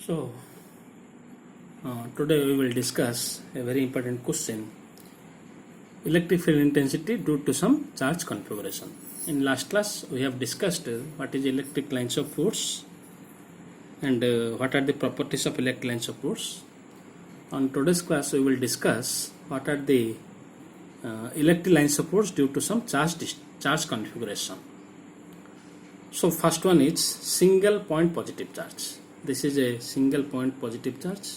So, today we will discuss a very important question: electric field intensity due to some charge configuration. In last class, we have discussed what is electric lines of force and what are the properties of electric lines of force. On today's class, we will discuss what are the electric lines of force due to some charge configuration. So, first one is single point positive charge. This is a single point positive charge.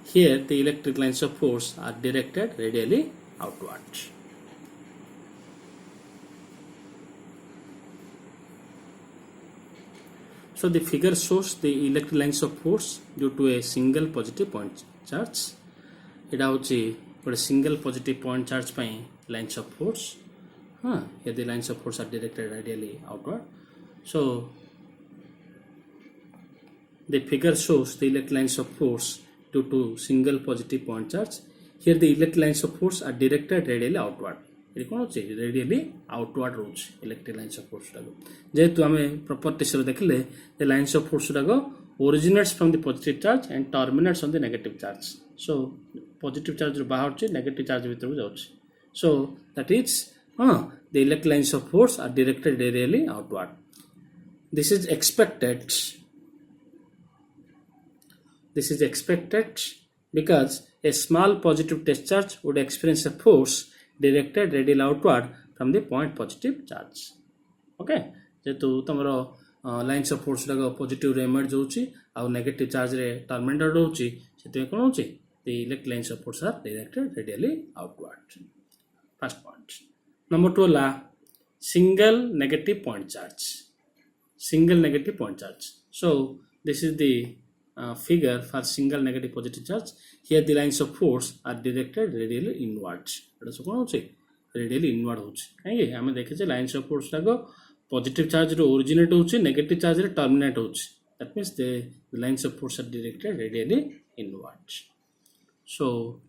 Here the electric lines of force are directed radially outward. So the figure shows the electric lines of force due to a single positive point charge. एटा होची गोटे single positive point charge ପାଇଁ lines of force. Here the lines of force are directed radially outward. So the figure shows the electric lines of force due to single positive point charge. Here the electric lines of force are directed radially outward. ये कौन होची radially outward रोच electric lines of force टाको जेहेतु आमे properties रो देखले the lines of force टाको originates from the positive charge and terminates on the negative charge. So positive charge रो बाहर होची negative charge भीतर को जाउची. So that is the electric lines of force are directed radially outward. This is expected. This is expected because a small positive test charge would experience a force directed radially outward from the point positive charge. Okay, जेतु तमरो lines of force लगा positive रे emerge होची और negative charge रे terminated होची सेते कोन होची the electric lines of force are directed radially outward. First point. Number 2 la single negative point charge. Single negative point charge. So this is the figure for single negative positive charge. Here the lines of force are directed radially inwards. एटा सब कोन होची radially inward होची काहे हमें देखे जे lines of force टाको positive charge रो originate होची negative charge रे terminate होची. That means the lines of force are directed radially inwards. So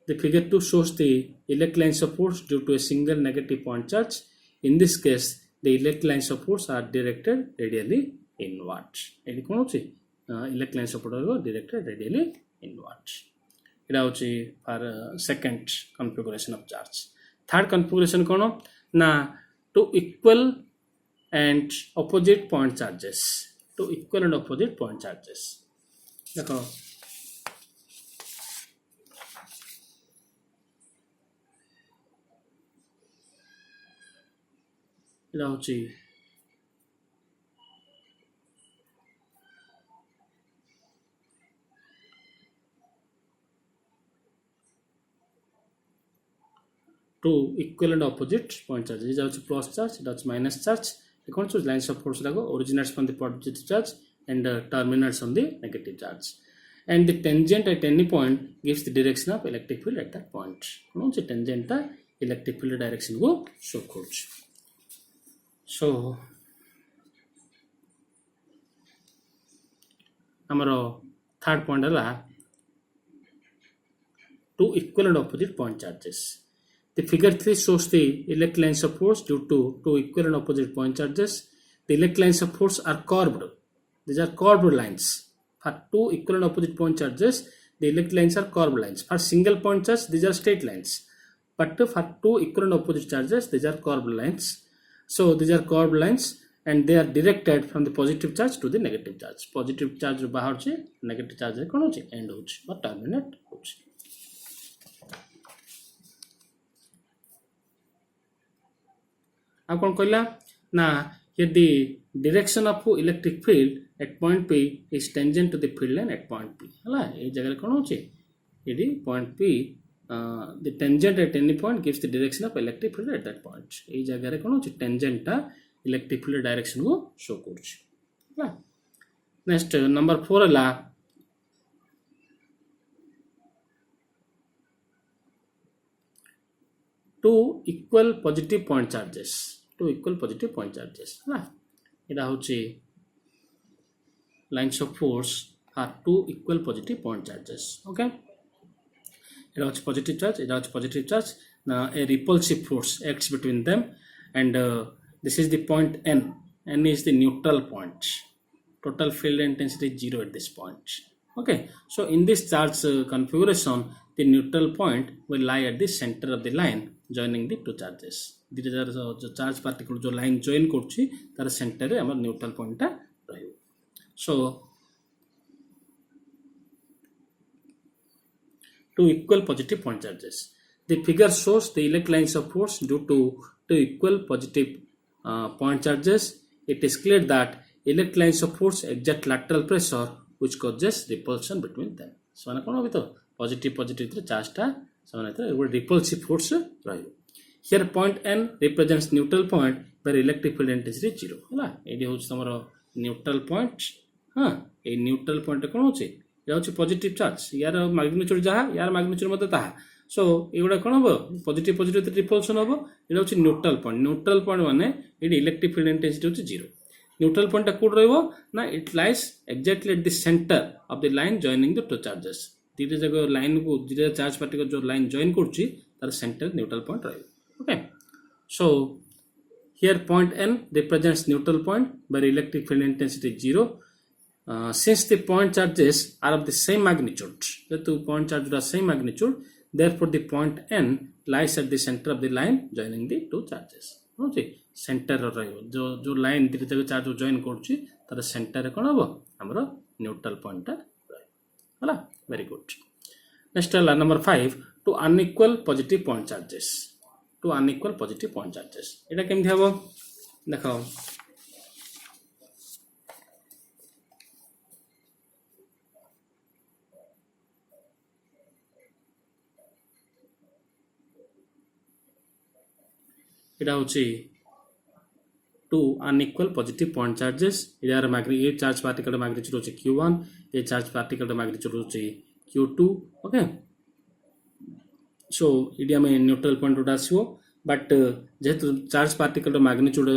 the figure 2 shows the electric lines of force due to a single negative point charge. In this case the electric lines of force are directed radially inwards. एटी कोन होची electric lines of force are directed radially inwards. एटा होची for second configuration of charge. Third configuration कोन ना two equal and opposite point charges. Two equal and opposite point charges. देखो एटा होची two equal and opposite point charges. This is plus charge, that's minus charge. The concept lines of force originates from the positive charge and terminates on the negative charge. And the tangent at any point gives the direction of electric field at that point. So tangent electric field direction go show coach. So our third point is two equal and opposite point charges. The figure 3 shows the electric lines of force due to two equal and opposite point charges. The electric lines of force are curved. These are curved lines. For two equal and opposite point charges, the electric lines are curved lines. For single point charge, these are straight lines. But for two equal and opposite charges, these are curved lines. So these are curved lines and they are directed from the positive charge to the negative charge. Positive charge रो बाहर होची, negative charge रे कोन होची end होची or terminate होची. अब कौन कहला ना here the direction of electric field at point P is tangent to the field line at point P. हला ए जगह कौन होची AD point P the tangent at any point gives the direction of electric field at that point. ए जगह रे कौन होची tangent टा electric field direction को show करची. हला next number 4 हला two equal positive point charges. Two equal positive point charges. एटा होची lines of force are two equal positive point charges. Okay. एटा होची positive charge. एटा होची positive charge. Now a repulsive force acts between them, and this is the point N. N is the neutral point. total field intensity is 0 at this point. Okay, so in this charge configuration, the neutral point will lie at the center of the line joining the two charges. जो charge particle जो line join करछि तार center रे हमर neutral point टा रहइबो. So two equal positive point charges. The figure shows the electric lines of force due to two equal positive point charges. It is clear that electric lines of force exert lateral pressure which causes repulsion between them. So कोन होबि तो positive रे charge टा समान तो एगो repulsive force रहइबो. Here point N represents neutral point where electric field intensity is 0 हला. एडी होछ तमरो neutral point. हां ए neutral point कोन होछि या होछि positive charge. यार magnitude जहा यार magnitude मते ताहा. So एगुडा कोन होबो positive रे repulsion होबो. एडा होछि neutral point. Neutral point माने एडी electric field intensity होछि 0. Neutral point टा कोड रहइबो ना it lies exactly at the center of the line joining the two charges. तीरे जगह line को दिरे charge particle जो line join करछि तार center neutral point रहइबो. Okay, so here point N represents neutral point where electric field intensity is 0. Since the point charges are of the same magnitude, the two point charges are same magnitude, therefore the point N lies at the center of the line joining the two charges. Okay, center रहिबो जो line दिरे जगह charge join करछि तार center रे कोन होबो हमरो neutral point टा रहइबो हला. Very good. Next number 5, two unequal positive point charges. Two unequal positive point charges. এটা কেমতি হবো দেখাও. এটা হচ্ছে two unequal positive point charges. এর magnitude a charge particle magnitude হচ্ছে q1, a charge particle magnitude হচ্ছে q2. Okay, so এটি আমি neutral point ওটা আসিবো. But যেহেতু charge particle magnitude are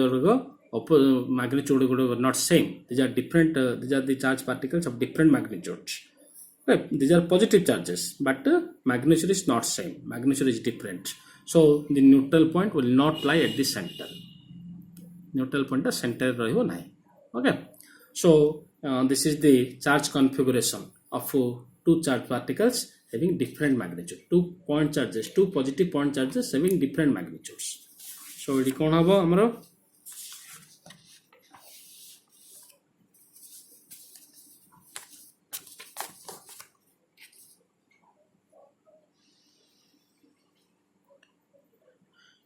not same, these are different. These are the charge particles of different magnitudes. Okay, these are positive charges, but magnitude is not same. Magnitude is different. So the neutral point will not lie at the center. Neutral point is center rahibo nahi. Okay, so this is the charge configuration of two charge particles having different magnitude. Two point charges, two positive point charges having different magnitudes. So it kon habo amaro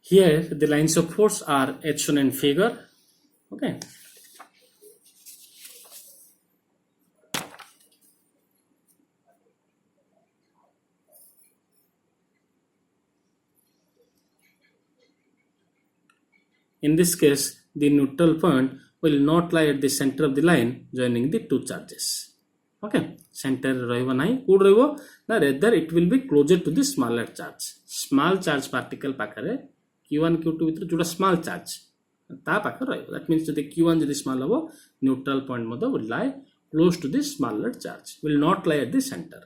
here the lines of force are as shown in figure. Okay, in this case the neutral point will not lie at the center of the line joining the two charges. Okay, center rahibo nahi, kud rahibo na rather it will be closer to the smaller charge. Small charge particle pakhare q1 q2 vitre joda small charge ta pakhare rahibo. That means jodi q1 jodi small hobo neutral point mother will lie close to the smaller charge, will not lie at the center.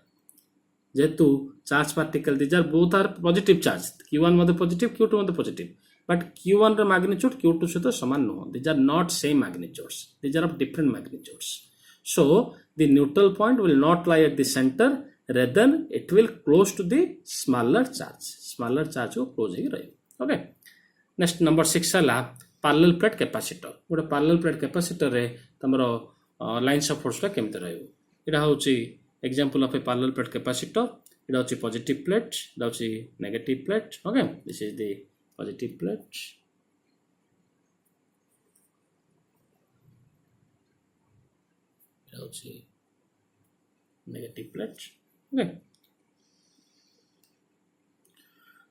যেহেতু charge particle these are both are positive charge, q1 mother positive q2 mother positive, but q1 ର magnitude q2 ସହିତ ସମାନ ନୁହଁ. These are not same magnitudes, these are of different magnitudes. So the neutral point will not lie at the center, rather it will close to the smaller charge. Smaller charge को close ହେଇକି ରହିବ. Okay, next number 6 ହେଲା parallel plate capacitor. ଗୋଟେ parallel plate capacitor ରେ तमरो lines of force ଟା କେମିତି ରହିବ. ଏଟା ହେଉଛି example of a parallel plate capacitor. ଏଟା ହେଉଛି positive plate, ଏଟା ହେଉଛି negative plate. Okay, this is the positive plate. Negative plate. Okay,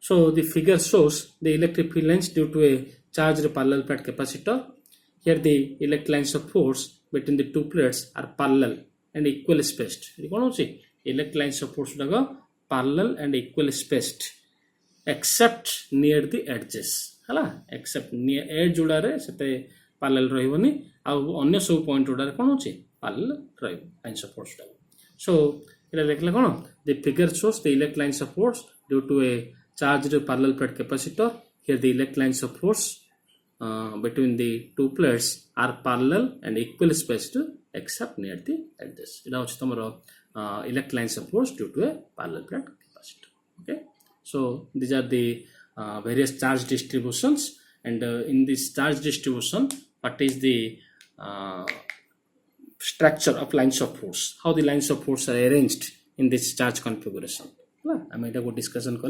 so the figure shows the electric field lines due to a charged parallel plate capacitor. Here the electric lines of force between the two plates are parallel and equal spaced. Electric lines of force parallel and equal spaced except near the edges. हाला, except near edge जोड़ारे सेते parallel रहिबोनी आउ अन्य सब point जोड़ारे कोन होची parallel रहिबो lines of force. So एटा देखले कोन the figure shows the electric lines of force due to a charged parallel plate capacitor. Here the electric lines of force between the two plates are parallel and equally spaced except near the edges. It also electric line supports due to a parallel plate capacitor. Okay, so these are the various charge distributions, and in this charge distribution, what is the structure of lines of force, how the lines of force are arranged in this charge configuration. I made a good discussion.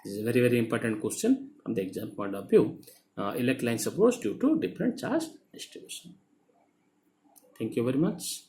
This is a very, very important question from the exam point of view. Electric line supports due to different charge distribution. Thank you very much.